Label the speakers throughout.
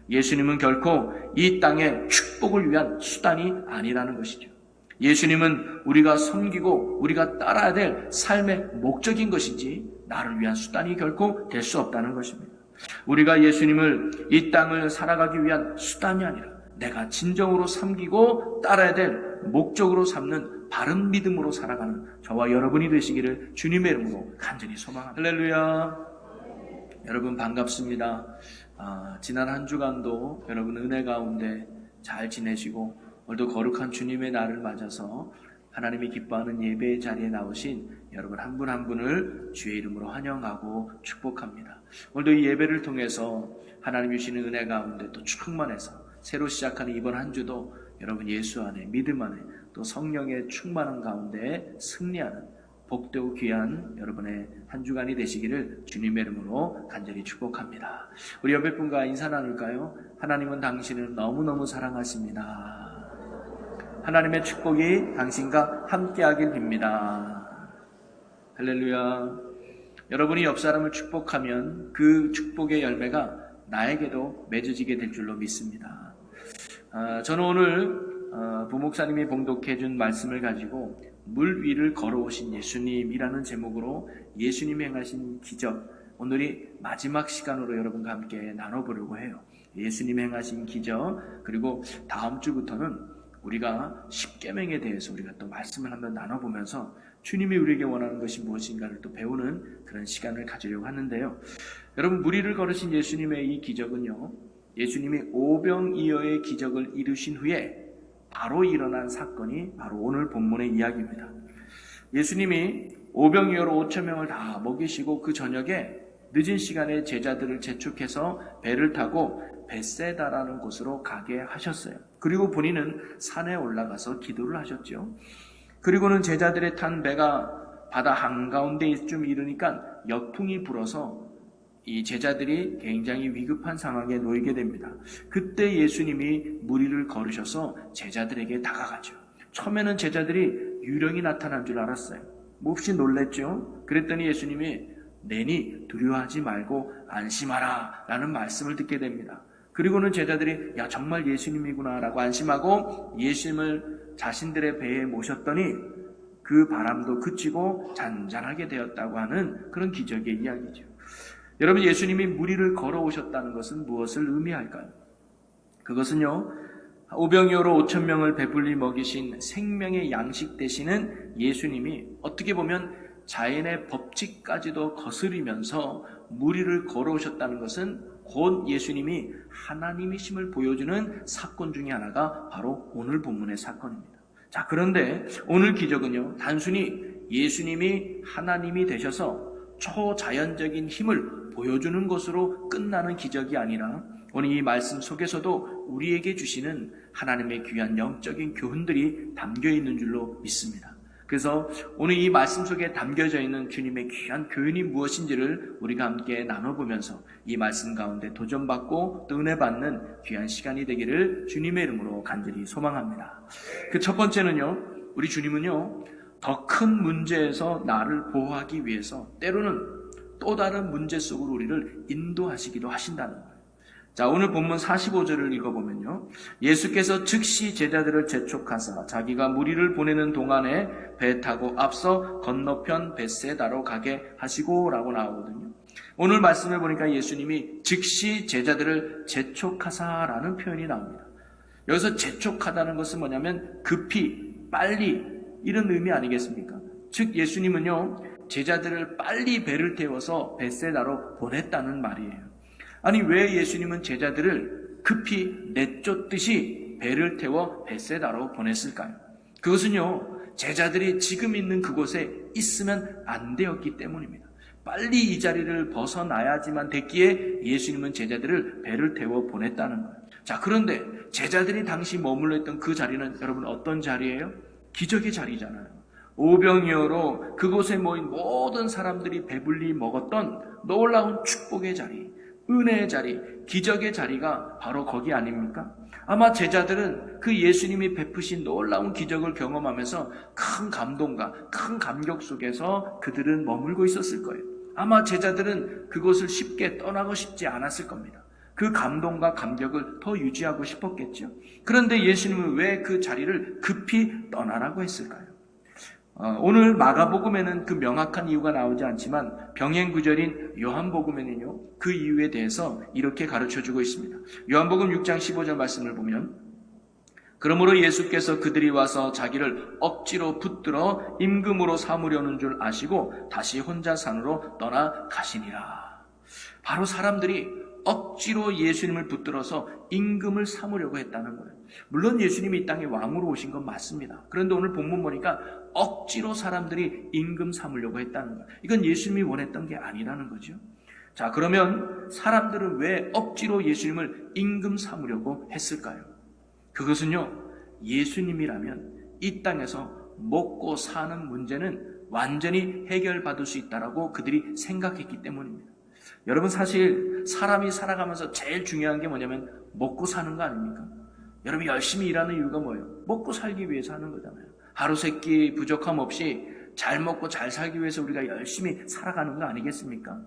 Speaker 1: 예수님은 결코 이 땅의 축복을 위한 수단이 아니라는 것이죠. 예수님은 우리가 섬기고 우리가 따라야 될 삶의 목적인 것이지 나를 위한 수단이 결코 될 수 없다는 것입니다. 우리가 예수님을 이 땅을 살아가기 위한 수단이 아니라 내가 진정으로 섬기고 따라야 될 목적으로 삼는 바른 믿음으로 살아가는 저와 여러분이 되시기를 주님의 이름으로 간절히 소망합니다. 할렐루야. 여러분 반갑습니다. 지난 한 주간도 여러분 은혜 가운데 잘 지내시고 오늘도 거룩한 주님의 날을 맞아서 하나님이 기뻐하는 예배의 자리에 나오신 여러분 한 분 한 분을 주의 이름으로 환영하고 축복합니다. 오늘도 이 예배를 통해서 하나님이 주시는 은혜 가운데 또 충만해서 새로 시작하는 이번 한 주도 여러분 예수 안에 믿음 안에 또 성령의 충만한 가운데 승리하는 복되고 귀한 여러분의 한 주간이 되시기를 주님의 이름으로 간절히 축복합니다. 우리 옆에 분과 인사 나눌까요? 하나님은 당신을 너무너무 사랑하십니다. 하나님의 축복이 당신과 함께하길 빕니다. 할렐루야. 여러분이 옆 사람을 축복하면 그 축복의 열매가 나에게도 맺어지게 될 줄로 믿습니다. 저는 오늘 부목사님이 봉독해 준 말씀을 가지고 물 위를 걸어오신 예수님이라는 제목으로 예수님이 행하신 기적, 오늘이 마지막 시간으로 여러분과 함께 나눠보려고 해요. 예수님이 행하신 기적, 그리고 다음 주부터는 우리가 십계명에 대해서 우리가 또 말씀을 한번 나눠보면서 주님이 우리에게 원하는 것이 무엇인가를 또 배우는 그런 시간을 가지려고 하는데요. 여러분, 물 위를 걸으신 예수님의 이 기적은요, 예수님이 오병이어의 기적을 이루신 후에 바로 일어난 사건이 바로 오늘 본문의 이야기입니다. 예수님이 오병이어로 5,000명을 다 먹이시고 그 저녁에 늦은 시간에 제자들을 재촉해서 배를 타고 벳세다라는 곳으로 가게 하셨어요. 그리고 본인은 산에 올라가서 기도를 하셨죠. 그리고는 제자들의 탄 배가 바다 한가운데쯤 이르니까 역풍이 불어서 이 제자들이 굉장히 위급한 상황에 놓이게 됩니다. 그때 예수님이 물 위를 걸으셔서 제자들에게 다가가죠. 처음에는 제자들이 유령이 나타난 줄 알았어요. 몹시 놀랬죠. 그랬더니 예수님이 내니 두려워하지 말고 안심하라 라는 말씀을 듣게 됩니다. 그리고는 제자들이 야 정말 예수님이구나 라고 안심하고 예수님을 자신들의 배에 모셨더니 그 바람도 그치고 잔잔하게 되었다고 하는 그런 기적의 이야기죠. 여러분, 예수님이 물 위를 걸어오셨다는 것은 무엇을 의미할까요? 그것은요, 오병이어로 5,000명을 배불리 먹이신 생명의 양식 되시는 예수님이 어떻게 보면 자연의 법칙까지도 거스리면서 물 위를 걸어오셨다는 것은 곧 예수님이 하나님이심을 보여주는 사건 중에 하나가 바로 오늘 본문의 사건입니다. 자, 그런데 오늘 기적은요, 단순히 예수님이 하나님이 되셔서 초자연적인 힘을 보여주는 것으로 끝나는 기적이 아니라 오늘 이 말씀 속에서도 우리에게 주시는 하나님의 귀한 영적인 교훈들이 담겨 있는 줄로 믿습니다. 그래서 오늘 이 말씀 속에 담겨져 있는 주님의 귀한 교훈이 무엇인지를 우리가 함께 나눠보면서 이 말씀 가운데 도전받고 또 은혜받는 귀한 시간이 되기를 주님의 이름으로 간절히 소망합니다. 그 첫 번째는요, 우리 주님은요, 더 큰 문제에서 나를 보호하기 위해서 때로는 또 다른 문제 속으로 우리를 인도하시기도 하신다는 거예요. 자, 오늘 본문 45절을 읽어보면요, 예수께서 즉시 제자들을 재촉하사 자기가 무리를 보내는 동안에 배 타고 앞서 건너편 벳세다로 가게 하시고 라고 나오거든요. 오늘 말씀을 보니까 예수님이 즉시 제자들을 재촉하사라는 표현이 나옵니다. 여기서 재촉하다는 것은 뭐냐면 급히, 빨리 이런 의미 아니겠습니까? 즉 예수님은요, 제자들을 빨리 배를 태워서 벳세다로 보냈다는 말이에요. 아니, 왜 예수님은 제자들을 급히 내쫓듯이 배를 태워 벳세다로 보냈을까요? 그것은요, 제자들이 지금 있는 그곳에 있으면 안 되었기 때문입니다. 빨리 이 자리를 벗어나야지만 됐기에 예수님은 제자들을 배를 태워 보냈다는 거예요. 자, 그런데 제자들이 당시 머물러 있던 그 자리는 여러분 어떤 자리예요? 기적의 자리잖아요. 오병이어로 그곳에 모인 모든 사람들이 배불리 먹었던 놀라운 축복의 자리, 은혜의 자리, 기적의 자리가 바로 거기 아닙니까? 아마 제자들은 그 예수님이 베푸신 놀라운 기적을 경험하면서 큰 감동과 큰 감격 속에서 그들은 머물고 있었을 거예요. 아마 제자들은 그곳을 쉽게 떠나고 싶지 않았을 겁니다. 그 감동과 감격을 더 유지하고 싶었겠죠. 그런데 예수님은 왜 그 자리를 급히 떠나라고 했을까요? 오늘 마가복음에는 그 명확한 이유가 나오지 않지만 병행구절인 요한복음에는요, 그 이유에 대해서 이렇게 가르쳐주고 있습니다. 요한복음 6장 15절 말씀을 보면, 그러므로 예수께서 그들이 와서 자기를 억지로 붙들어 임금으로 삼으려는 줄 아시고 다시 혼자 산으로 떠나 가시니라. 바로 사람들이 억지로 예수님을 붙들어서 임금을 삼으려고 했다는 거예요. 물론 예수님이 이 땅에 왕으로 오신 건 맞습니다. 그런데 오늘 본문 보니까 억지로 사람들이 임금 삼으려고 했다는 거예요. 이건 예수님이 원했던 게 아니라는 거죠. 자, 그러면 사람들은 왜 억지로 예수님을 임금 삼으려고 했을까요? 그것은요, 예수님이라면 이 땅에서 먹고 사는 문제는 완전히 해결받을 수 있다라고 그들이 생각했기 때문입니다. 여러분, 사실 사람이 살아가면서 제일 중요한 게 뭐냐면 먹고 사는 거 아닙니까? 여러분, 열심히 일하는 이유가 뭐예요? 먹고 살기 위해서 하는 거잖아요. 하루 세끼 부족함 없이 잘 먹고 잘 살기 위해서 우리가 열심히 살아가는 거 아니겠습니까?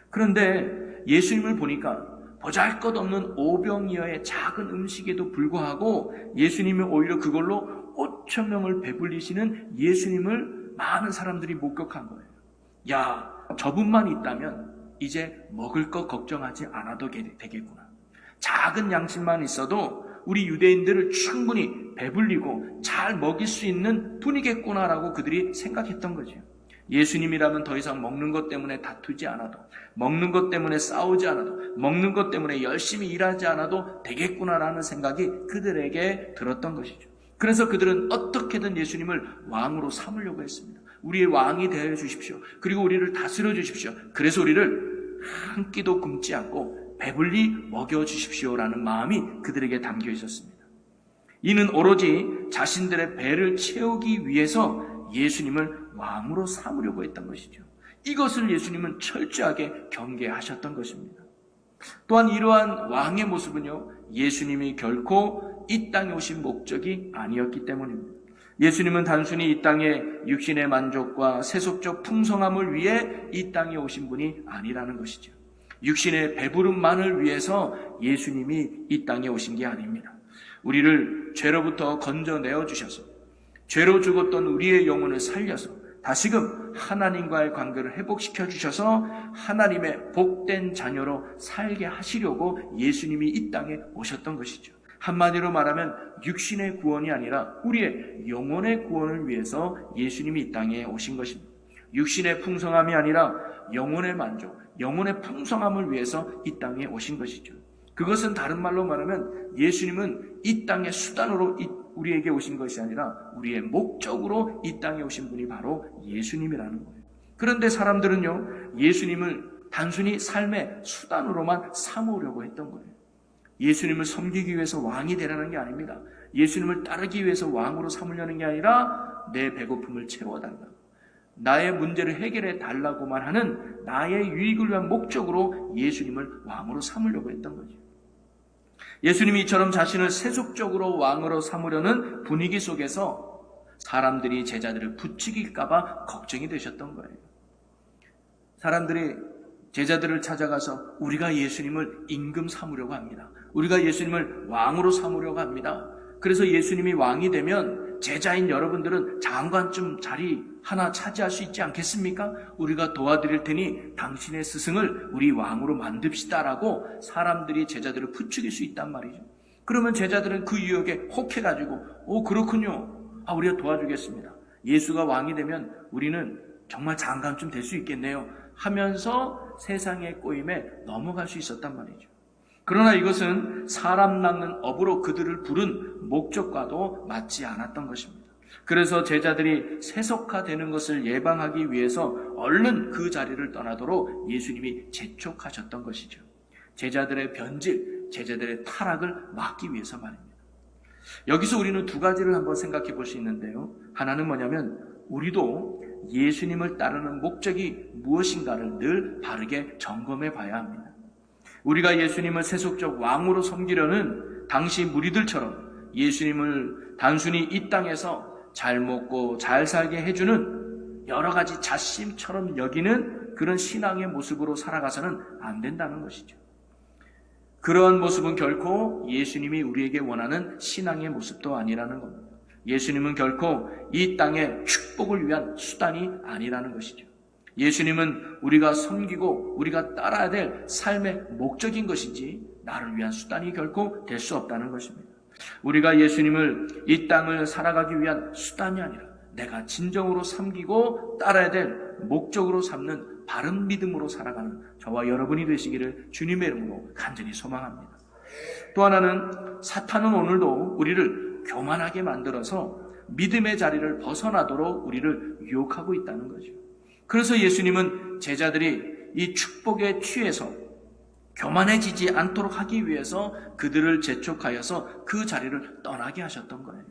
Speaker 1: 그런데 예수님을 보니까 보잘것없는 오병이어의 작은 음식에도 불구하고 예수님이 오히려 그걸로 5천 명을 배불리시는 예수님을 많은 사람들이 목격한 거예요. 야, 저분만 있다면 이제 먹을 것 걱정하지 않아도 되겠구나. 작은 양식만 있어도 우리 유대인들을 충분히 배불리고 잘 먹일 수 있는 분이겠구나라고 그들이 생각했던 거죠. 예수님이라면 더 이상 먹는 것 때문에 다투지 않아도, 먹는 것 때문에 싸우지 않아도, 먹는 것 때문에 열심히 일하지 않아도 되겠구나라는 생각이 그들에게 들었던 것이죠. 그래서 그들은 어떻게든 예수님을 왕으로 삼으려고 했습니다. 우리의 왕이 되어 주십시오. 그리고 우리를 다스려 주십시오. 그래서 우리를 한 끼도 굶지 않고 배불리 먹여 주십시오라는 마음이 그들에게 담겨 있었습니다. 이는 오로지 자신들의 배를 채우기 위해서 예수님을 왕으로 삼으려고 했던 것이죠. 이것을 예수님은 철저하게 경계하셨던 것입니다. 또한 이러한 왕의 모습은요, 예수님이 결코 이 땅에 오신 목적이 아니었기 때문입니다. 예수님은 단순히 이 땅의 육신의 만족과 세속적 풍성함을 위해 이 땅에 오신 분이 아니라는 것이죠. 육신의 배부름만을 위해서 예수님이 이 땅에 오신 게 아닙니다. 우리를 죄로부터 건져내어 주셔서 죄로 죽었던 우리의 영혼을 살려서 다시금 하나님과의 관계를 회복시켜 주셔서 하나님의 복된 자녀로 살게 하시려고 예수님이 이 땅에 오셨던 것이죠. 한마디로 말하면 육신의 구원이 아니라 우리의 영혼의 구원을 위해서 예수님이 이 땅에 오신 것입니다. 육신의 풍성함이 아니라 영혼의 만족, 영혼의 풍성함을 위해서 이 땅에 오신 것이죠. 그것은 다른 말로 말하면 예수님은 이 땅의 수단으로 우리에게 오신 것이 아니라 우리의 목적으로 이 땅에 오신 분이 바로 예수님이라는 거예요. 그런데 사람들은요, 예수님을 단순히 삶의 수단으로만 삼으려고 했던 거예요. 예수님을 섬기기 위해서 왕이 되라는 게 아닙니다. 예수님을 따르기 위해서 왕으로 삼으려는 게 아니라 내 배고픔을 채워달라, 나의 문제를 해결해 달라고만 하는 나의 유익을 위한 목적으로 예수님을 왕으로 삼으려고 했던 거죠. 예수님이 이처럼 자신을 세속적으로 왕으로 삼으려는 분위기 속에서 사람들이 제자들을 부추길까봐 걱정이 되셨던 거예요. 사람들이 제자들을 찾아가서 우리가 예수님을 임금 삼으려고 합니다. 우리가 예수님을 왕으로 삼으려고 합니다. 그래서 예수님이 왕이 되면 제자인 여러분들은 장관쯤 자리 하나 차지할 수 있지 않겠습니까? 우리가 도와드릴 테니 당신의 스승을 우리 왕으로 만듭시다라고 사람들이 제자들을 부추길 수 있단 말이죠. 그러면 제자들은 그 유혹에 혹해가지고 그렇군요. 우리가 도와주겠습니다. 예수가 왕이 되면 우리는 정말 장관쯤 될 수 있겠네요 하면서 세상의 꼬임에 넘어갈 수 있었단 말이죠. 그러나 이것은 사람 낚는 업으로 그들을 부른 목적과도 맞지 않았던 것입니다. 그래서 제자들이 세속화되는 것을 예방하기 위해서 얼른 그 자리를 떠나도록 예수님이 재촉하셨던 것이죠. 제자들의 변질, 제자들의 타락을 막기 위해서 말입니다. 여기서 우리는 두 가지를 한번 생각해 볼 수 있는데요. 하나는 뭐냐면 우리도 예수님을 따르는 목적이 무엇인가를 늘 바르게 점검해 봐야 합니다. 우리가 예수님을 세속적 왕으로 섬기려는 당시 무리들처럼 예수님을 단순히 이 땅에서 잘 먹고 잘 살게 해주는 여러 가지 자신처럼 여기는 그런 신앙의 모습으로 살아가서는 안 된다는 것이죠. 그러한 모습은 결코 예수님이 우리에게 원하는 신앙의 모습도 아니라는 겁니다. 예수님은 결코 이 땅의 축복을 위한 수단이 아니라는 것이죠. 예수님은 우리가 섬기고 우리가 따라야 될 삶의 목적인 것이지 나를 위한 수단이 결코 될 수 없다는 것입니다. 우리가 예수님을 이 땅을 살아가기 위한 수단이 아니라 내가 진정으로 섬기고 따라야 될 목적으로 삼는 바른 믿음으로 살아가는 저와 여러분이 되시기를 주님의 이름으로 간절히 소망합니다. 또 하나는 사탄은 오늘도 우리를 교만하게 만들어서 믿음의 자리를 벗어나도록 우리를 유혹하고 있다는 거죠. 그래서 예수님은 제자들이 이 축복에 취해서 교만해지지 않도록 하기 위해서 그들을 재촉하여서 그 자리를 떠나게 하셨던 거예요.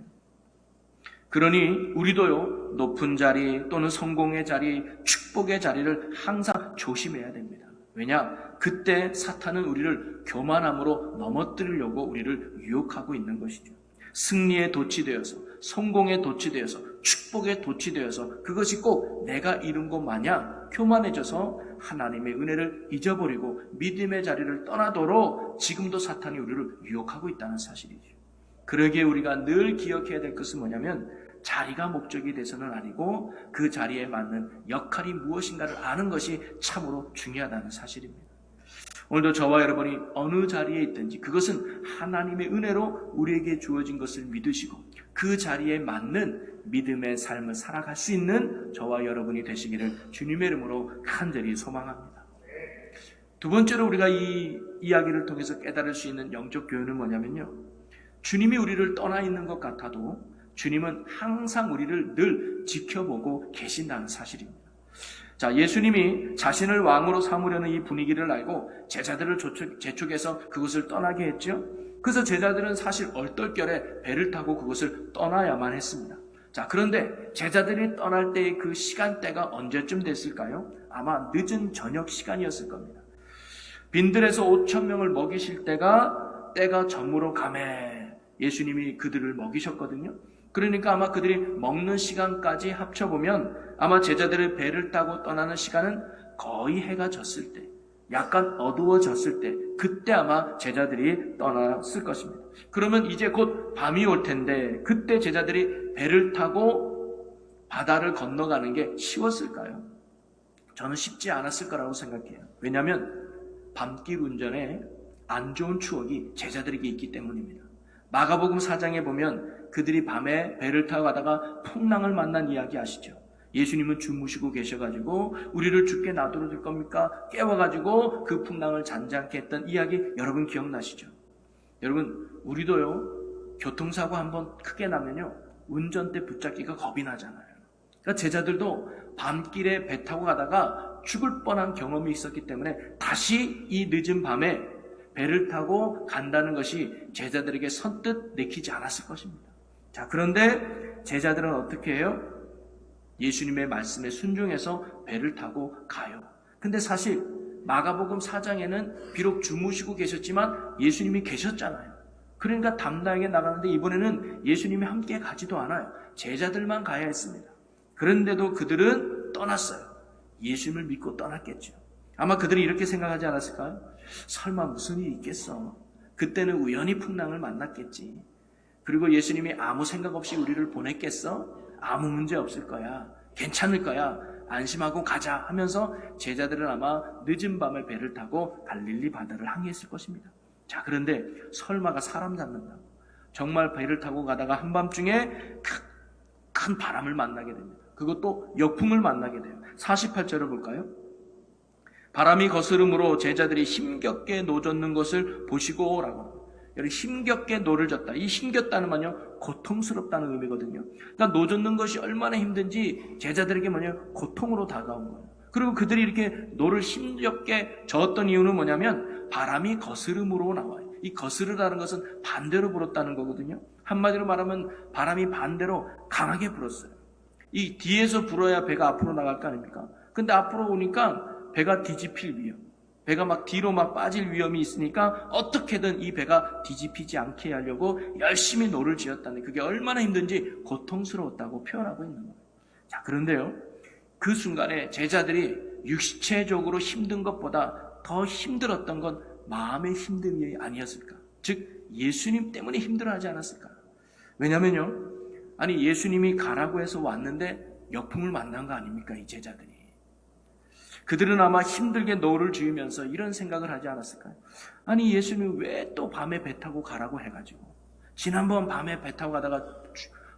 Speaker 1: 그러니 우리도요, 높은 자리 또는 성공의 자리, 축복의 자리를 항상 조심해야 됩니다. 왜냐? 그때 사탄은 우리를 교만함으로 넘어뜨리려고 우리를 유혹하고 있는 것이죠. 승리에 도취되어서, 성공에 도취되어서, 축복에 도취되어서 그것이 꼭 내가 이룬 것 마냥 교만해져서 하나님의 은혜를 잊어버리고 믿음의 자리를 떠나도록 지금도 사탄이 우리를 유혹하고 있다는 사실이죠. 그러기에 우리가 늘 기억해야 될 것은 뭐냐면 자리가 목적이 돼서는 아니고 그 자리에 맞는 역할이 무엇인가를 아는 것이 참으로 중요하다는 사실입니다. 오늘도 저와 여러분이 어느 자리에 있든지 그것은 하나님의 은혜로 우리에게 주어진 것을 믿으시고 그 자리에 맞는 믿음의 삶을 살아갈 수 있는 저와 여러분이 되시기를 주님의 이름으로 간절히 소망합니다. 두 번째로 우리가 이 이야기를 통해서 깨달을 수 있는 영적 교훈은 뭐냐면요, 주님이 우리를 떠나 있는 것 같아도 주님은 항상 우리를 늘 지켜보고 계신다는 사실입니다. 자, 예수님이 자신을 왕으로 삼으려는 이 분위기를 알고 제자들을 재촉해서 그곳을 떠나게 했죠. 그래서 제자들은 사실 얼떨결에 배를 타고 그곳을 떠나야만 했습니다. 자, 그런데 제자들이 떠날 때의 그 시간대가 언제쯤 됐을까요? 아마 늦은 저녁 시간이었을 겁니다. 빈들에서 5,000명을 먹이실 때가 저물어 가매 예수님이 그들을 먹이셨거든요. 그러니까 아마 그들이 먹는 시간까지 합쳐보면 아마 제자들의 배를 타고 떠나는 시간은 거의 해가 졌을 때, 약간 어두워졌을 때, 그때 아마 제자들이 떠났을 것입니다. 그러면 이제 곧 밤이 올 텐데 그때 제자들이 배를 타고 바다를 건너가는 게 쉬웠을까요? 저는 쉽지 않았을 거라고 생각해요. 왜냐하면 밤길 운전에 안 좋은 추억이 제자들에게 있기 때문입니다. 마가복음 4장에 보면 그들이 밤에 배를 타고 가다가 풍랑을 만난 이야기 아시죠? 예수님은 주무시고 계셔가지고 우리를 죽게 놔둬도 될 겁니까? 깨워가지고 그 풍랑을 잔잔케 했던 이야기 여러분 기억나시죠? 여러분, 우리도요, 교통사고 한번 크게 나면요, 운전대 붙잡기가 겁이 나잖아요. 그러니까 제자들도 밤길에 배 타고 가다가 죽을 뻔한 경험이 있었기 때문에 다시 이 늦은 밤에 배를 타고 간다는 것이 제자들에게 선뜻 내키지 않았을 것입니다. 자, 그런데 제자들은 어떻게 해요? 예수님의 말씀에 순종해서 배를 타고 가요. 근데 사실 마가복음 4장에는 비록 주무시고 계셨지만 예수님이 계셨잖아요. 그러니까 담대하게 나가는데 이번에는 예수님이 함께 가지도 않아요. 제자들만 가야 했습니다. 그런데도 그들은 떠났어요. 예수님을 믿고 떠났겠죠. 아마 그들이 이렇게 생각하지 않았을까요? 설마 무슨 일이 있겠어. 그때는 우연히 풍랑을 만났겠지. 그리고 예수님이 아무 생각 없이 우리를 보냈겠어? 아무 문제 없을 거야. 괜찮을 거야. 안심하고 가자 하면서 제자들은 아마 늦은 밤에 배를 타고 갈릴리 바다를 항해했을 것입니다. 자, 그런데 설마가 사람 잡는다. 정말 배를 타고 가다가 한밤중에 큰 바람을 만나게 됩니다. 그것도 역풍을 만나게 돼요. 48절을 볼까요? 바람이 거스름으로 제자들이 힘겹게 노젓는 것을 보시고 라고. 여기 힘겹게 노를 젓다. 이 힘겹다는 말은요, 고통스럽다는 의미거든요. 그러니까 노젓는 것이 얼마나 힘든지 제자들에게 뭐냐면 고통으로 다가온 거예요. 그리고 그들이 이렇게 노를 힘겹게 저었던 이유는 뭐냐면 바람이 거스름으로 나와요. 이 거스르다는 것은 반대로 불었다는 거거든요. 한마디로 말하면 바람이 반대로 강하게 불었어요. 이 뒤에서 불어야 배가 앞으로 나갈 거 아닙니까? 근데 앞으로 오니까 배가 뒤집힐 위험, 배가 막 뒤로 막 빠질 위험이 있으니까 어떻게든 이 배가 뒤집히지 않게 하려고 열심히 노를 지었다는, 그게 얼마나 힘든지 고통스러웠다고 표현하고 있는 거예요. 자, 그런데요, 그 순간에 제자들이 육체적으로 힘든 것보다 더 힘들었던 건 마음의 힘듦이 아니었을까? 즉 예수님 때문에 힘들어하지 않았을까? 왜냐면요, 아니 예수님이 가라고 해서 왔는데 역풍을 만난 거 아닙니까? 이 제자들이. 그들은 아마 힘들게 노를 지으면서 이런 생각을 하지 않았을까요? 아니 예수님이 왜 또 밤에 배 타고 가라고 해가지고, 지난번 밤에 배 타고 가다가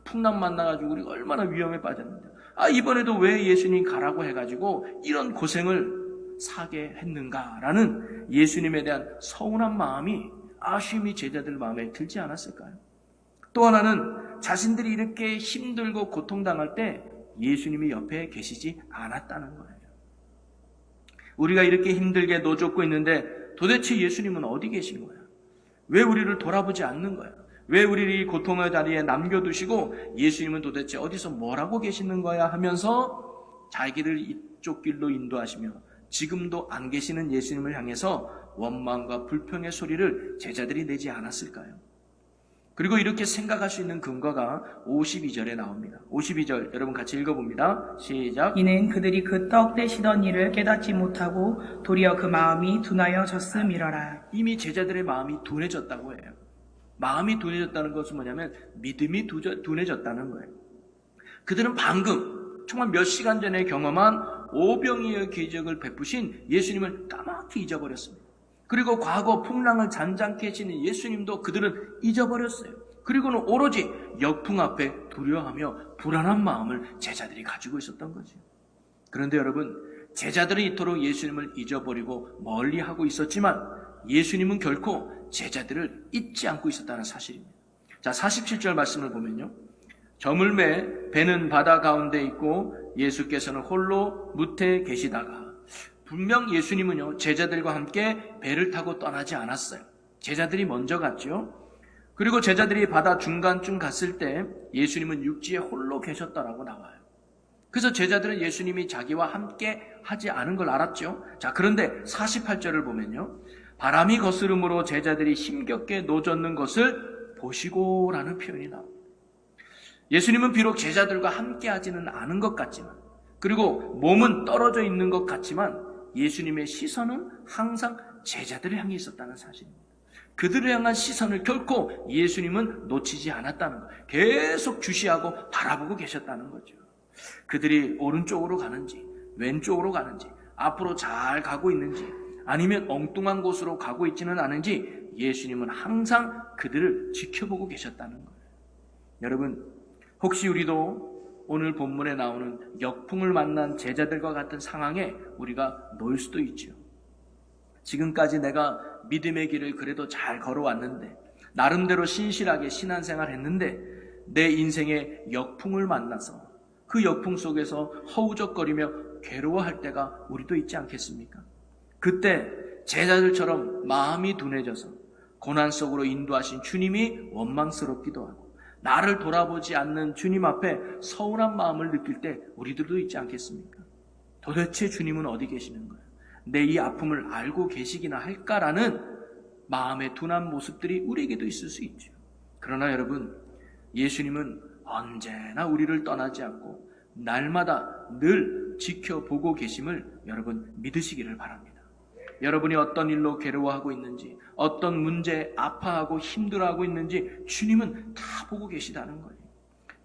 Speaker 1: 풍랑 만나가지고 우리가 얼마나 위험에 빠졌는데, 이번에도 왜 예수님 가라고 해가지고 이런 고생을 사게 했는가라는 예수님에 대한 서운한 마음이, 아쉬움이 제자들 마음에 들지 않았을까요? 또 하나는 자신들이 이렇게 힘들고 고통당할 때 예수님이 옆에 계시지 않았다는 거예요. 우리가 이렇게 힘들게 노젓고 있는데 도대체 예수님은 어디 계신 거야? 왜 우리를 돌아보지 않는 거야? 왜 우리를 이 고통의 자리에 남겨두시고 예수님은 도대체 어디서 뭘 하고 계시는 거야 하면서 자기를 이쪽 길로 인도하시며 지금도 안 계시는 예수님을 향해서 원망과 불평의 소리를 제자들이 내지 않았을까요? 그리고 이렇게 생각할 수 있는 근거가 52절에 나옵니다. 52절 여러분 같이 읽어봅니다. 시작.
Speaker 2: 이는 그들이 그 떡 떼시던 일을 깨닫지 못하고 도리어 그 마음이 둔하여졌음이러라.
Speaker 1: 이미 제자들의 마음이 둔해졌다고 해요. 마음이 둔해졌다는 것은 뭐냐면 믿음이 둔해졌다는 거예요. 그들은 방금 정말 몇 시간 전에 경험한 오병이어의 기적을 베푸신 예수님을 까맣게 잊어버렸습니다. 그리고 과거 풍랑을 잔잔케 하시는 예수님도 그들은 잊어버렸어요. 그리고는 오로지 역풍 앞에 두려워하며 불안한 마음을 제자들이 가지고 있었던 거죠. 그런데 여러분, 제자들은 이토록 예수님을 잊어버리고 멀리하고 있었지만 예수님은 결코 제자들을 잊지 않고 있었다는 사실입니다. 자, 47절 말씀을 보면요, 저물매 배는 바다 가운데 있고 예수께서는 홀로 무태에 계시다가, 분명 예수님은요 제자들과 함께 배를 타고 떠나지 않았어요. 제자들이 먼저 갔죠. 그리고 제자들이 바다 중간쯤 갔을 때 예수님은 육지에 홀로 계셨다라고 나와요. 그래서 제자들은 예수님이 자기와 함께 하지 않은 걸 알았죠. 자, 그런데 48절을 보면요, 바람이 거스름으로 제자들이 힘겹게 노젓는 것을 보시고라는 표현이 나옵니다. 예수님은 비록 제자들과 함께 하지는 않은 것 같지만, 그리고 몸은 떨어져 있는 것 같지만 예수님의 시선은 항상 제자들을 향해 있었다는 사실입니다. 그들을 향한 시선을 결코 예수님은 놓치지 않았다는 거예요. 계속 주시하고 바라보고 계셨다는 거죠. 그들이 오른쪽으로 가는지 왼쪽으로 가는지 앞으로 잘 가고 있는지 아니면 엉뚱한 곳으로 가고 있지는 않은지 예수님은 항상 그들을 지켜보고 계셨다는 거예요. 여러분, 혹시 우리도 오늘 본문에 나오는 역풍을 만난 제자들과 같은 상황에 우리가 놓일 수도 있죠. 지금까지 내가 믿음의 길을 그래도 잘 걸어왔는데, 나름대로 신실하게 신앙생활 했는데 내 인생에 역풍을 만나서 그 역풍 속에서 허우적거리며 괴로워할 때가 우리도 있지 않겠습니까? 그때 제자들처럼 마음이 둔해져서 고난 속으로 인도하신 주님이 원망스럽기도 하고, 나를 돌아보지 않는 주님 앞에 서운한 마음을 느낄 때 우리들도 있지 않겠습니까? 도대체 주님은 어디 계시는 거예요? 내 이 아픔을 알고 계시기나 할까라는 마음의 둔한 모습들이 우리에게도 있을 수 있죠. 그러나 여러분, 예수님은 언제나 우리를 떠나지 않고 날마다 늘 지켜보고 계심을 여러분 믿으시기를 바랍니다. 여러분이 어떤 일로 괴로워하고 있는지, 어떤 문제에 아파하고 힘들어하고 있는지 주님은 다 보고 계시다는 거예요.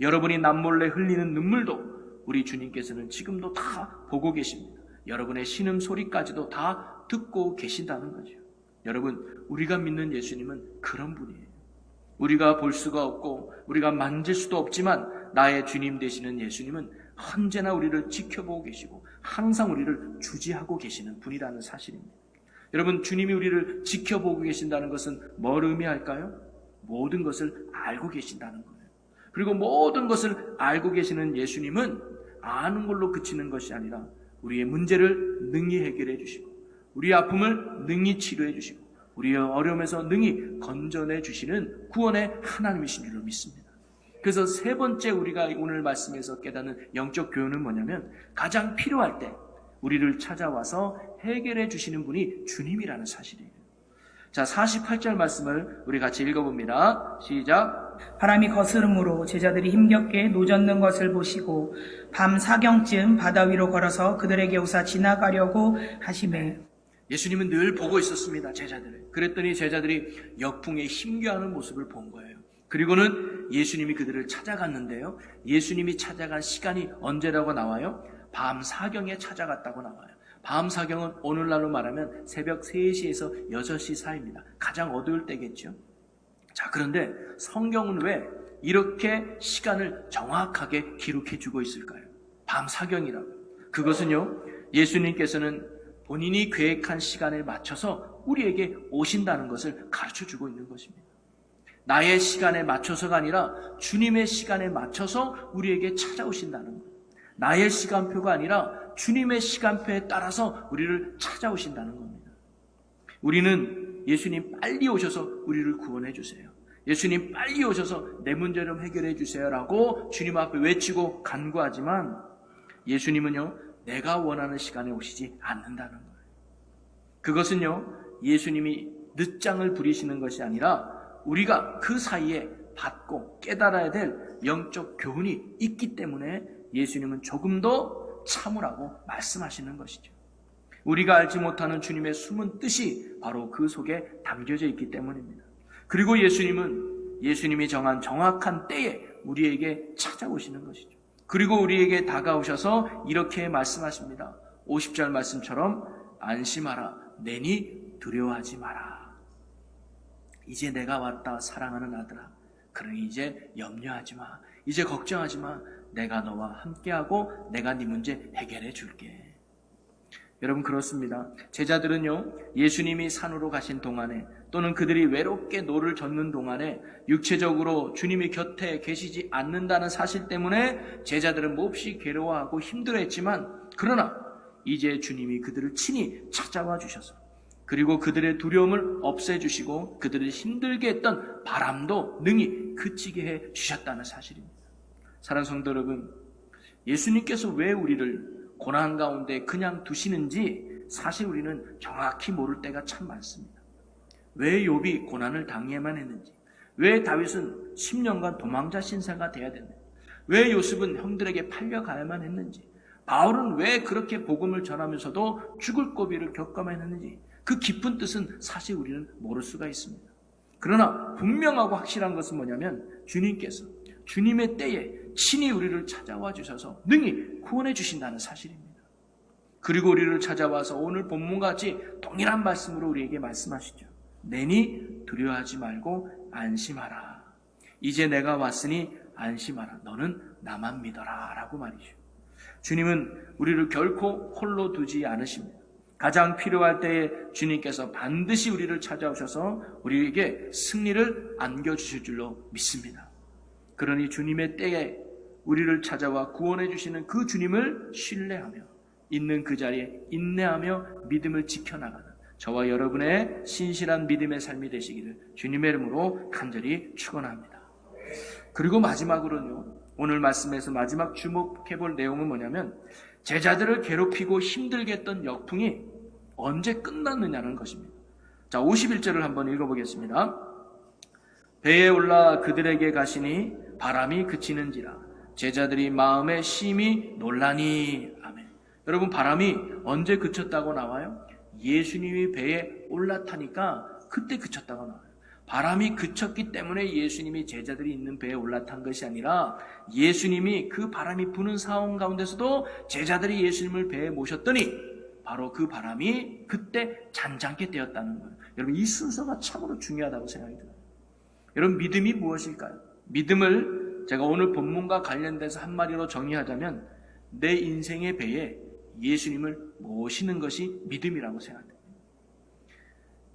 Speaker 1: 여러분이 남몰래 흘리는 눈물도 우리 주님께서는 지금도 다 보고 계십니다. 여러분의 신음소리까지도 다 듣고 계신다는 거죠. 여러분, 우리가 믿는 예수님은 그런 분이에요. 우리가 볼 수가 없고 우리가 만질 수도 없지만 나의 주님 되시는 예수님은 언제나 우리를 지켜보고 계시고 항상 우리를 주지하고 계시는 분이라는 사실입니다. 여러분, 주님이 우리를 지켜보고 계신다는 것은 뭘 의미할까요? 모든 것을 알고 계신다는 거예요. 그리고 모든 것을 알고 계시는 예수님은 아는 걸로 그치는 것이 아니라 우리의 문제를 능히 해결해 주시고 우리의 아픔을 능히 치료해 주시고 우리의 어려움에서 능히 건져내 주시는 구원의 하나님이신 줄로 믿습니다. 그래서 세 번째 우리가 오늘 말씀에서 깨닫는 영적 교훈은 뭐냐면, 가장 필요할 때 우리를 찾아와서 해결해 주시는 분이 주님이라는 사실이에요. 자, 48절 말씀을 우리 같이 읽어봅니다. 시작.
Speaker 2: 바람이 거스름으로 제자들이 힘겹게 노젓는 것을 보시고 밤 사경쯤 바다 위로 걸어서 그들에게 오사 지나가려고 하시매.
Speaker 1: 예수님은 늘 보고 있었습니다, 제자들을. 그랬더니 제자들이 역풍에 힘겨워하는 모습을 본 거예요. 그리고는 예수님이 그들을 찾아갔는데요. 예수님이 찾아간 시간이 언제라고 나와요? 밤 사경에 찾아갔다고 나와요. 밤 사경은 오늘날로 말하면 새벽 3시에서 6시 사이입니다. 가장 어두울 때겠죠. 자, 그런데 성경은 왜 이렇게 시간을 정확하게 기록해 주고 있을까요? 밤 사경이라고. 그것은요, 예수님께서는 본인이 계획한 시간에 맞춰서 우리에게 오신다는 것을 가르쳐 주고 있는 것입니다. 나의 시간에 맞춰서가 아니라 주님의 시간에 맞춰서 우리에게 찾아오신다는 것. 나의 시간표가 아니라 주님의 시간표에 따라서 우리를 찾아오신다는 겁니다. 우리는 예수님 빨리 오셔서 우리를 구원해 주세요. 예수님 빨리 오셔서 내 문제 좀 해결해 주세요라고 주님 앞에 외치고 간구하지만 예수님은요, 내가 원하는 시간에 오시지 않는다는 거예요. 그것은요, 예수님이 늦장을 부리시는 것이 아니라 우리가 그 사이에 받고 깨달아야 될 영적 교훈이 있기 때문에 예수님은 조금 더 참으라고 말씀하시는 것이죠. 우리가 알지 못하는 주님의 숨은 뜻이 바로 그 속에 담겨져 있기 때문입니다. 그리고 예수님이 정한 정확한 때에 우리에게 찾아오시는 것이죠. 그리고 우리에게 다가오셔서 이렇게 말씀하십니다. 50절 말씀처럼 안심하라, 내니 두려워하지 마라. 이제 내가 왔다, 사랑하는 아들아. 그러니 이제 염려하지 마. 이제 걱정하지 마. 내가 너와 함께하고 내가 네 문제 해결해 줄게. 여러분, 그렇습니다. 제자들은요, 예수님이 산으로 가신 동안에 또는 그들이 외롭게 노를 젓는 동안에 육체적으로 주님이 곁에 계시지 않는다는 사실 때문에 제자들은 몹시 괴로워하고 힘들어했지만, 그러나 이제 주님이 그들을 친히 찾아와 주셔서 그리고 그들의 두려움을 없애주시고 그들을 힘들게 했던 바람도 능히 그치게 해 주셨다는 사실입니다. 사랑하는 성도 여러분, 예수님께서 왜 우리를 고난 가운데 그냥 두시는지 사실 우리는 정확히 모를 때가 참 많습니다. 왜 욥이 고난을 당해야만 했는지, 왜 다윗은 10년간 도망자 신세가 돼야 됐는지, 왜 요셉은 형들에게 팔려가야만 했는지, 바울은 왜 그렇게 복음을 전하면서도 죽을 고비를 겪어야만 했는지, 그 깊은 뜻은 사실 우리는 모를 수가 있습니다. 그러나 분명하고 확실한 것은 뭐냐면 주님께서 주님의 때에 친히 우리를 찾아와 주셔서 능히 구원해 주신다는 사실입니다. 그리고 우리를 찾아와서 오늘 본문같이 동일한 말씀으로 우리에게 말씀하시죠. 내니 두려워하지 말고 안심하라. 이제 내가 왔으니 안심하라. 너는 나만 믿어라 라고 말이죠. 주님은 우리를 결코 홀로 두지 않으십니다. 가장 필요할 때에 주님께서 반드시 우리를 찾아오셔서 우리에게 승리를 안겨주실 줄로 믿습니다. 그러니 주님의 때에 우리를 찾아와 구원해 주시는 그 주님을 신뢰하며 있는 그 자리에 인내하며 믿음을 지켜나가는 저와 여러분의 신실한 믿음의 삶이 되시기를 주님의 이름으로 간절히 축원합니다. 그리고 마지막으로는요, 오늘 말씀에서 마지막 주목해 볼 내용은 뭐냐면 제자들을 괴롭히고 힘들게 했던 역풍이 언제 끝났느냐는 것입니다. 자, 51절을 한번 읽어보겠습니다. 배에 올라 그들에게 가시니 바람이 그치는지라 제자들이 마음에 심히 놀라니. 아멘. 여러분, 바람이 언제 그쳤다고 나와요? 예수님이 배에 올라타니까 그때 그쳤다고 나와요. 바람이 그쳤기 때문에 예수님이 제자들이 있는 배에 올라탄 것이 아니라 예수님이 그 바람이 부는 상황 가운데서도 제자들이 예수님을 배에 모셨더니 바로 그 바람이 그때 잔잔케 되었다는 거예요. 여러분, 이 순서가 참으로 중요하다고 생각이 들어요. 여러분, 믿음이 무엇일까요? 믿음을 제가 오늘 본문과 관련돼서 한마디로 정의하자면 내 인생의 배에 예수님을 모시는 것이 믿음이라고 생각합니다.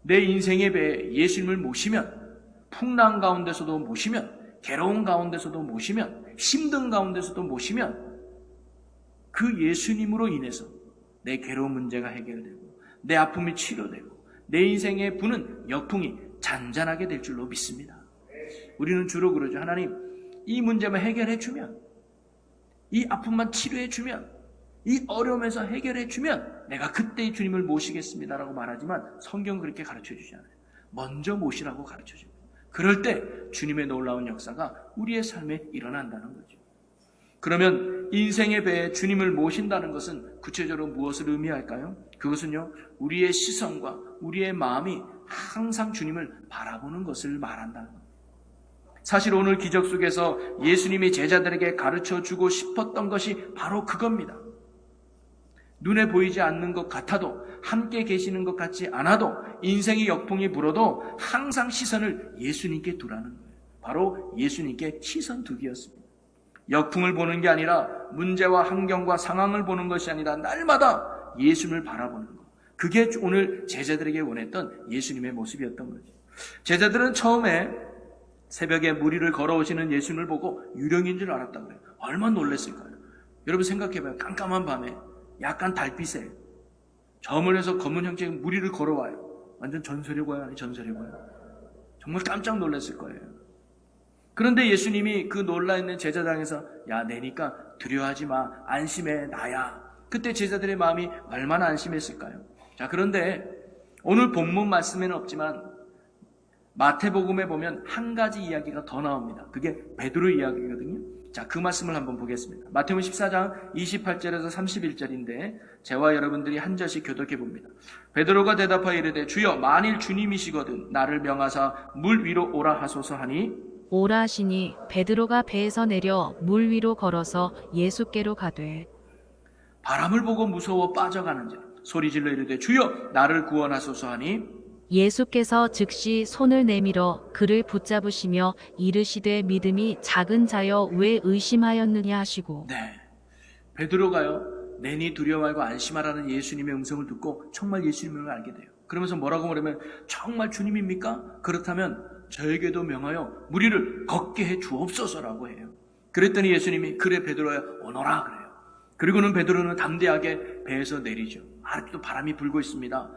Speaker 1: 내 인생의 배에 예수님을 모시면, 풍랑 가운데서도 모시면, 괴로운 가운데서도 모시면, 힘든 가운데서도 모시면 그 예수님으로 인해서 내 괴로운 문제가 해결되고 내 아픔이 치료되고 내 인생에 부는 역풍이 잔잔하게 될 줄로 믿습니다. 우리는 주로 그러죠. 하나님, 이 문제만 해결해 주면, 이 아픔만 치료해 주면, 이 어려움에서 해결해 주면 내가 그때 주님을 모시겠습니다라고 말하지만 성경은 그렇게 가르쳐 주지 않아요. 먼저 모시라고 가르쳐 줍니다. 그럴 때 주님의 놀라운 역사가 우리의 삶에 일어난다는 거죠. 그러면 인생의 배에 주님을 모신다는 것은 구체적으로 무엇을 의미할까요? 그것은요, 우리의 시선과 우리의 마음이 항상 주님을 바라보는 것을 말한다는 겁니다. 사실 오늘 기적 속에서 예수님이 제자들에게 가르쳐 주고 싶었던 것이 바로 그겁니다. 눈에 보이지 않는 것 같아도, 함께 계시는 것 같지 않아도, 인생의 역풍이 불어도 항상 시선을 예수님께 두라는 거예요. 바로 예수님께 시선 두기였습니다. 역풍을 보는 게 아니라 문제와 환경과 상황을 보는 것이 아니라 날마다 예수님을 바라보는 것. 그게 오늘 제자들에게 원했던 예수님의 모습이었던 거죠. 제자들은 처음에 새벽에 무리를 걸어오시는 예수님을 보고 유령인 줄 알았다고 그래요. 얼마나 놀랐을까요? 여러분 생각해봐요. 깜깜한 밤에 약간 달빛에 저 멀리서 검은 형체의 무리를 걸어와요. 완전 전설이고요, 아니 전설이고요. 정말 깜짝 놀랐을 거예요. 그런데 예수님이 그 놀라있는 제자당에서 야, 내니까 두려워하지 마, 안심해, 나야. 그때 제자들의 마음이 얼마나 안심했을까요? 자, 그런데 오늘 본문 말씀에는 없지만 마태복음에 보면 한 가지 이야기가 더 나옵니다. 그게 베드로 이야기거든요. 자, 그 말씀을 한번 보겠습니다. 마태복음 14장 28절에서 31절인데 저와 여러분들이 한 절씩 교독해 봅니다. 베드로가 대답하여 이르되 주여, 만일 주님이시거든 나를 명하사 물 위로 오라 하소서 하니
Speaker 3: 오라 하시니 베드로가 배에서 내려 물 위로 걸어서 예수께로 가되
Speaker 1: 바람을 보고 무서워 빠져가는지라 소리질러 이르되 주여 나를 구원하소서 하니
Speaker 3: 예수께서 즉시 손을 내밀어 그를 붙잡으시며 이르시되 믿음이 작은 자여 왜 의심하였느냐 하시고
Speaker 1: 네, 베드로가요 내니 두려워 말고 안심하라는 예수님의 음성을 듣고 정말 예수님을 알게 돼요. 그러면서 뭐라고 말하면 정말 주님입니까? 그렇다면 저에게도 명하여 무리를 걷게 해 주옵소서라고 해요. 그랬더니 예수님이 그래 베드로야 오너라 그래요. 그리고는 베드로는 담대하게 배에서 내리죠. 아직도 바람이 불고 있습니다.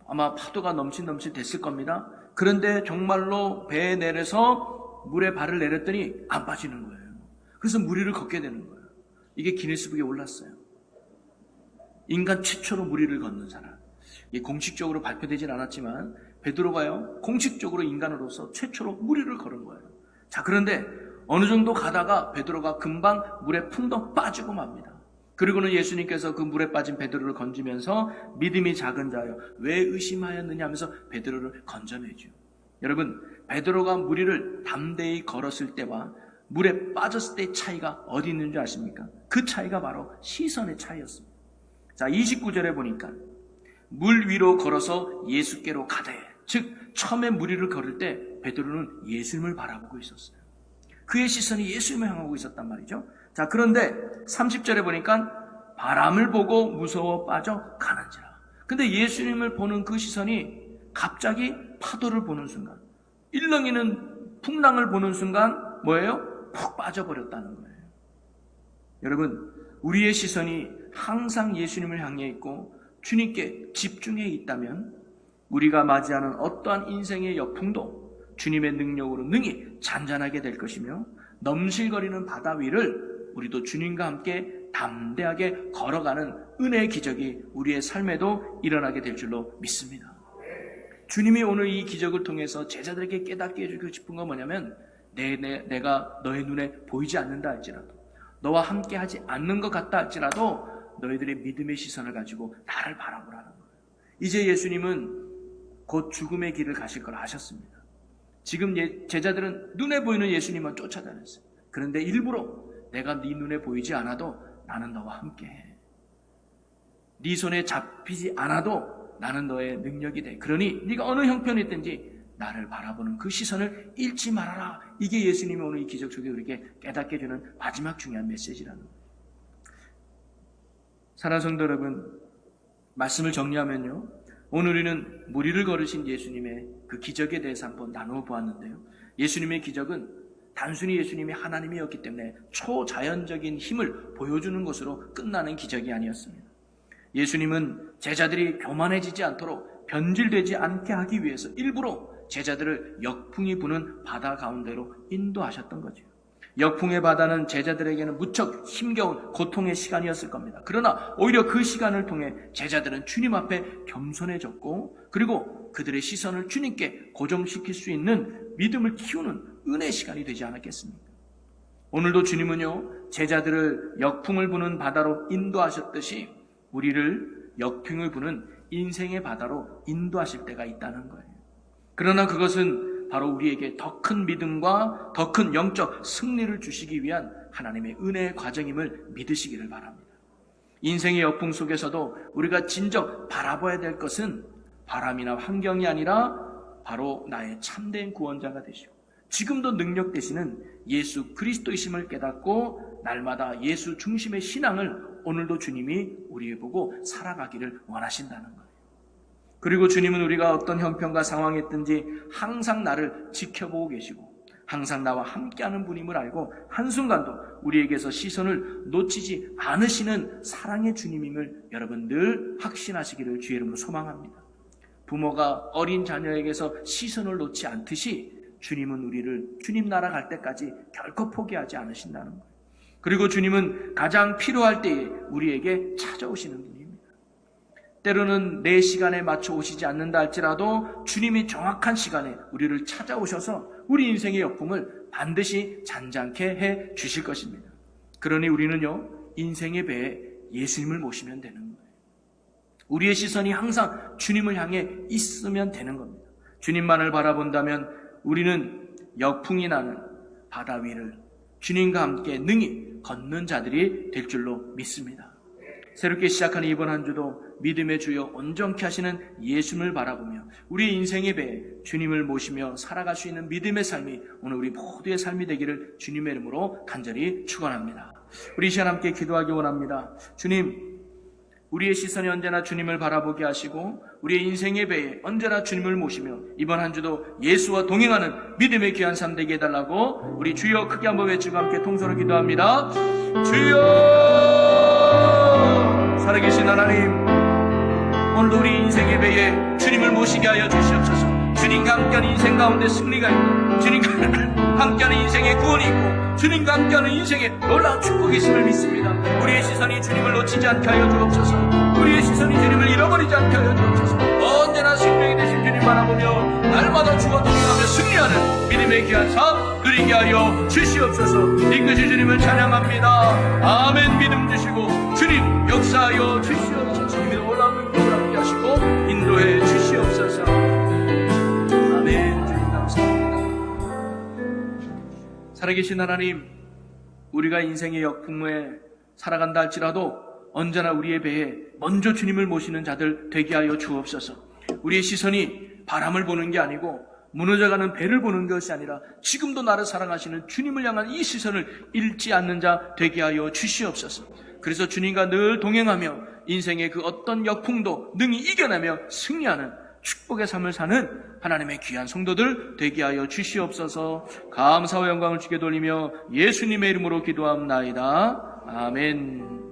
Speaker 1: 아마 파도가 넘칠 됐을 겁니다. 그런데 정말로 배에 내려서 물에 발을 내렸더니 안 빠지는 거예요. 그래서 무리를 걷게 되는 거예요. 이게 기네스북에 올랐어요. 인간 최초로 무리를 걷는 사람. 이게 공식적으로 발표되진 않았지만 베드로가요 공식적으로 인간으로서 최초로 무리를 걸은 거예요. 자, 그런데 어느 정도 가다가 베드로가 금방 물에 풍덩 빠지고 맙니다. 그리고는 예수님께서 그 물에 빠진 베드로를 건지면서 믿음이 작은 자여 왜 의심하였느냐 하면서 베드로를 건져내죠. 여러분, 베드로가 무리를 담대히 걸었을 때와 물에 빠졌을 때의 차이가 어디 있는지 아십니까? 그 차이가 바로 시선의 차이였습니다. 자, 29절에 보니까 물 위로 걸어서 예수께로 가되, 즉 처음에 무리를 걸을 때 베드로는 예수님을 바라보고 있었어요. 그의 시선이 예수님을 향하고 있었단 말이죠. 자, 그런데 30절에 보니까 바람을 보고 무서워 빠져 가는지라. 근데 예수님을 보는 그 시선이 갑자기 파도를 보는 순간, 일렁이는 풍랑을 보는 순간 뭐예요? 푹 빠져버렸다는 거예요. 여러분, 우리의 시선이 항상 예수님을 향해 있고 주님께 집중해 있다면 우리가 맞이하는 어떠한 인생의 역풍도 주님의 능력으로 능히 잔잔하게 될 것이며 넘실거리는 바다 위를 우리도 주님과 함께 담대하게 걸어가는 은혜의 기적이 우리의 삶에도 일어나게 될 줄로 믿습니다. 주님이 오늘 이 기적을 통해서 제자들에게 깨닫게 해주고 싶은 건 뭐냐면 내가 너의 눈에 보이지 않는다 할지라도, 너와 함께 하지 않는 것 같다 할지라도 너희들의 믿음의 시선을 가지고 나를 바라보라는 거예요. 이제 예수님은 곧 죽음의 길을 가실 걸 아셨습니다. 지금 제자들은 눈에 보이는 예수님만 쫓아다녔어요. 그런데 일부러 내가 네 눈에 보이지 않아도 나는 너와 함께해. 네 손에 잡히지 않아도 나는 너의 능력이 돼. 그러니 네가 어느 형편이 있든지 나를 바라보는 그 시선을 잃지 말아라. 이게 예수님이 오늘 이 기적 속에 우리에게 깨닫게 해주는 마지막 중요한 메시지라는 거예요. 사랑하는 성도 여러분, 말씀을 정리하면요, 오늘 우리는 무리를 걸으신 예수님의 그 기적에 대해서 한번 나누어 보았는데요, 예수님의 기적은 단순히 예수님이 하나님이었기 때문에 초자연적인 힘을 보여주는 것으로 끝나는 기적이 아니었습니다. 예수님은 제자들이 교만해지지 않도록 변질되지 않게 하기 위해서 일부러 제자들을 역풍이 부는 바다 가운데로 인도하셨던 거죠. 역풍의 바다는 제자들에게는 무척 힘겨운 고통의 시간이었을 겁니다. 그러나 오히려 그 시간을 통해 제자들은 주님 앞에 겸손해졌고, 그리고 그들의 시선을 주님께 고정시킬 수 있는 믿음을 키우는 은혜의 시간이 되지 않았겠습니까? 오늘도 주님은요, 제자들을 역풍을 부는 바다로 인도하셨듯이 우리를 역풍을 부는 인생의 바다로 인도하실 때가 있다는 거예요. 그러나 그것은 바로 우리에게 더 큰 믿음과 더 큰 영적 승리를 주시기 위한 하나님의 은혜의 과정임을 믿으시기를 바랍니다. 인생의 역풍 속에서도 우리가 진정 바라봐야 될 것은 바람이나 환경이 아니라 바로 나의 참된 구원자가 되시고 지금도 능력 되시는 예수 그리스도이심을 깨닫고 날마다 예수 중심의 신앙을 오늘도 주님이 우리에 보고 살아가기를 원하신다는 거예요. 그리고 주님은 우리가 어떤 형편과 상황에 있든지 항상 나를 지켜보고 계시고 항상 나와 함께하는 분임을 알고 한순간도 우리에게서 시선을 놓치지 않으시는 사랑의 주님임을 여러분 늘 확신하시기를 주의 이름으로 소망합니다. 부모가 어린 자녀에게서 시선을 놓지 않듯이 주님은 우리를 주님 나라 갈 때까지 결코 포기하지 않으신다는 거예요. 그리고 주님은 가장 필요할 때에 우리에게 찾아오시는 분입니다. 때로는 내 시간에 맞춰 오시지 않는다 할지라도 주님이 정확한 시간에 우리를 찾아오셔서 우리 인생의 역풍을 반드시 잔잔케 해 주실 것입니다. 그러니 우리는요, 인생의 배에 예수님을 모시면 되는 거예요. 우리의 시선이 항상 주님을 향해 있으면 되는 겁니다. 주님만을 바라본다면 우리는 역풍이 나는 바다 위를 주님과 함께 능히 걷는 자들이 될 줄로 믿습니다. 새롭게 시작하는 이번 한 주도 믿음의 주여 온전케 하시는 예수님을 바라보며 우리 인생의 배에 주님을 모시며 살아갈 수 있는 믿음의 삶이 오늘 우리 모두의 삶이 되기를 주님의 이름으로 간절히 축원합니다. 우리 이 시간 함께 기도하기 원합니다. 주님, 우리의 시선이 언제나 주님을 바라보게 하시고 우리의 인생의 배에 언제나 주님을 모시며 이번 한 주도 예수와 동행하는 믿음의 귀한 삶 되게 해달라고 우리 주여 크게 한번 외치고 함께 통성으로 기도합니다. 주여! 살아계신 하나님, 오늘도 우리 인생의 배에 주님을 모시게 하여 주시옵소서. 주님과 함께하는 인생 가운데 승리가 있고 주님과 함께하는 인생의 구원이 있고 주님과 함께하는 인생의 놀라운 축복이 있음을 믿습니다. 우리의 시선이 주님을 놓치지 않게 하여 주옵소서. 우리의 시선이 주님을 잃어버리지 않게 하여 주옵소서. 언제나 생명이 되신 주님 바라보며 날마다 주와 동행하며 승리하는 믿음의 귀한 삶 누리게 하여 주시옵소서. 이끄시 주님을 찬양합니다. 아멘. 믿음 주시고 주님 역사하여 주시옵소서. 주님의 놀라운 능력을 함께 하시고 인도해 주시옵소서. 아멘. 주님 감사합니다. 살아계신 하나님, 우리가 인생의 역풍에 살아간다 할지라도 언제나 우리의 배에 먼저 주님을 모시는 자들 되게 하여 주옵소서. 우리의 시선이 바람을 보는 게 아니고 무너져가는 배를 보는 것이 아니라 지금도 나를 사랑하시는 주님을 향한 이 시선을 잃지 않는 자 되게 하여 주시옵소서. 그래서 주님과 늘 동행하며 인생의 그 어떤 역풍도 능히 이겨내며 승리하는 축복의 삶을 사는 하나님의 귀한 성도들 되게 하여 주시옵소서. 감사와 영광을 주께 돌리며 예수님의 이름으로 기도합나이다. 아멘.